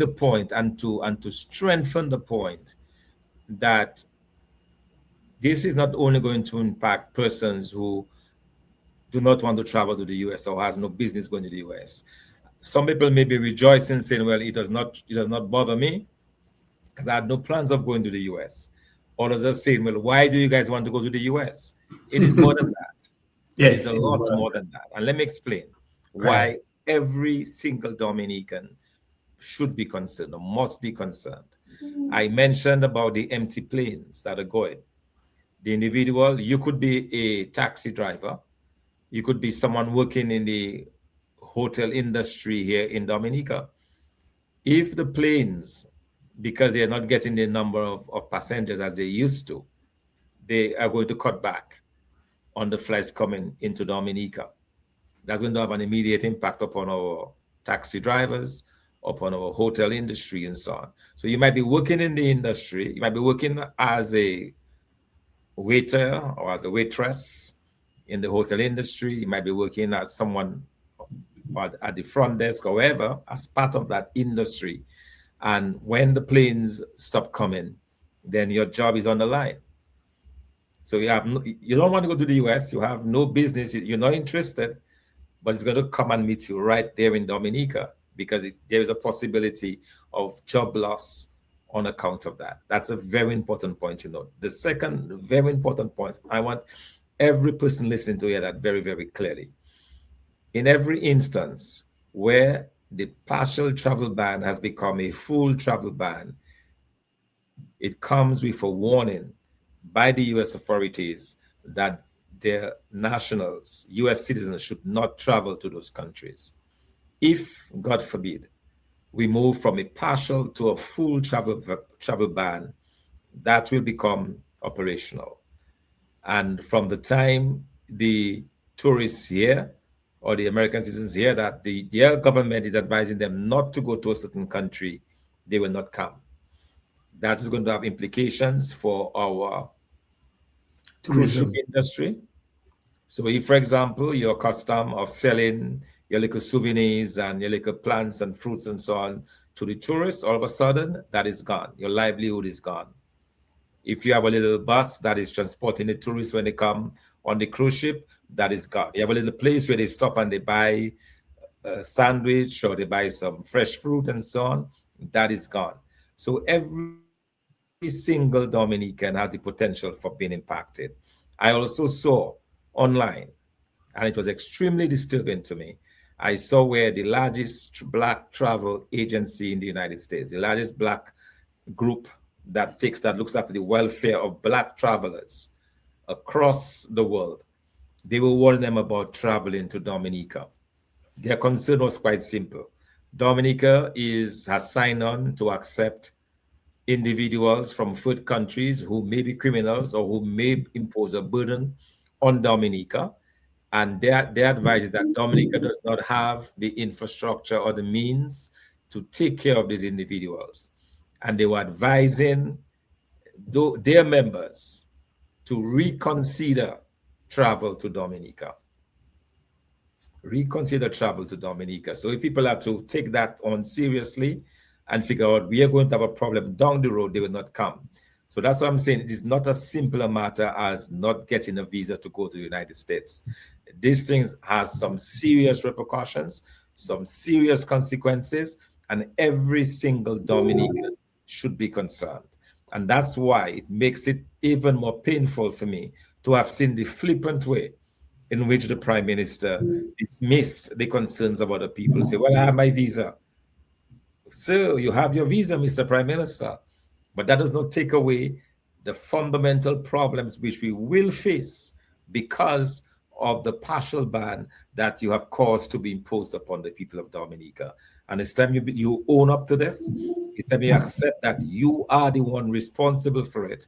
the point and to strengthen the point that this is not only going to impact persons who do not want to travel to the US or has no business going to the US. Some people may be rejoicing, saying, "Well, it does not bother me because I had no plans of going to the US." Others are saying, "Well, why do you guys want to go to the US?" It is more than that. It is Yes, a it is lot more than more that. than that. And let me explain Right. why every single Dominican should be concerned or must be concerned. I mentioned about the empty planes that are going. The individual, you could be a taxi driver, you could be someone working in the hotel industry here in Dominica. If the planes, because they're not getting the number of passengers as they used to, they are going to cut back on the flights coming into Dominica. That's going to have an immediate impact upon our taxi drivers, upon our hotel industry, and so on. So you might be working in the industry, you might be working as a waiter or as a waitress in the hotel industry, you might be working as someone at the front desk or wherever as part of that industry. And when the planes stop coming, then your job is on the line. So you don't want to go to the US, you have no business, you're not interested, but it's going to come and meet you right there in Dominica because there is a possibility of job loss on account of that. That's a very important point, you know. The second very important point, I want every person listening to hear that very, very clearly. In every instance where the partial travel ban has become a full travel ban, it comes with a warning by the US authorities that their nationals, US citizens, should not travel to those countries. If, God forbid, we move from a partial to a full travel ban, that will become operational. And from the time the tourists here or the American citizens here that their government is advising them not to go to a certain country, they will not come. That is going to have implications for our cruise ship Tourism. industry. So if, for example, your custom of selling your little souvenirs and your little plants and fruits and so on to the tourists, all of a sudden, that is gone. Your livelihood is gone. If you have a little bus that is transporting the tourists when they come on the cruise ship, that is gone. You have a little place where they stop and they buy a sandwich or they buy some fresh fruit and so on, that is gone. So every single Dominican has the potential for being impacted. I also saw online, and it was extremely disturbing to me. I saw where the largest black travel agency in the United States, the largest black group that looks after the welfare of black travelers across the world, they were warning them about traveling to Dominica. Their concern was quite simple. Dominica has signed on to accept individuals from third countries who may be criminals or who may impose a burden on Dominica. And their advice is that Dominica does not have the infrastructure or the means to take care of these individuals. And they were advising their members to reconsider travel to Dominica. Reconsider travel to Dominica. So if people are to take that on seriously and figure out we are going to have a problem down the road, they will not come. So that's what I'm saying. It is not as simple a matter as not getting a visa to go to the United States. These things has some serious repercussions, some serious consequences, and every single Dominican should be concerned. And that's why it makes it even more painful for me to have seen the flippant way in which the Prime Minister dismissed the concerns of other people. Say, well, I have my visa. So you have your visa, Mr. Prime Minister. But that does not take away the fundamental problems which we will face because of the partial ban that you have caused to be imposed upon the people of Dominica. And it's time you own up to this. It's time you accept that you are the one responsible for it.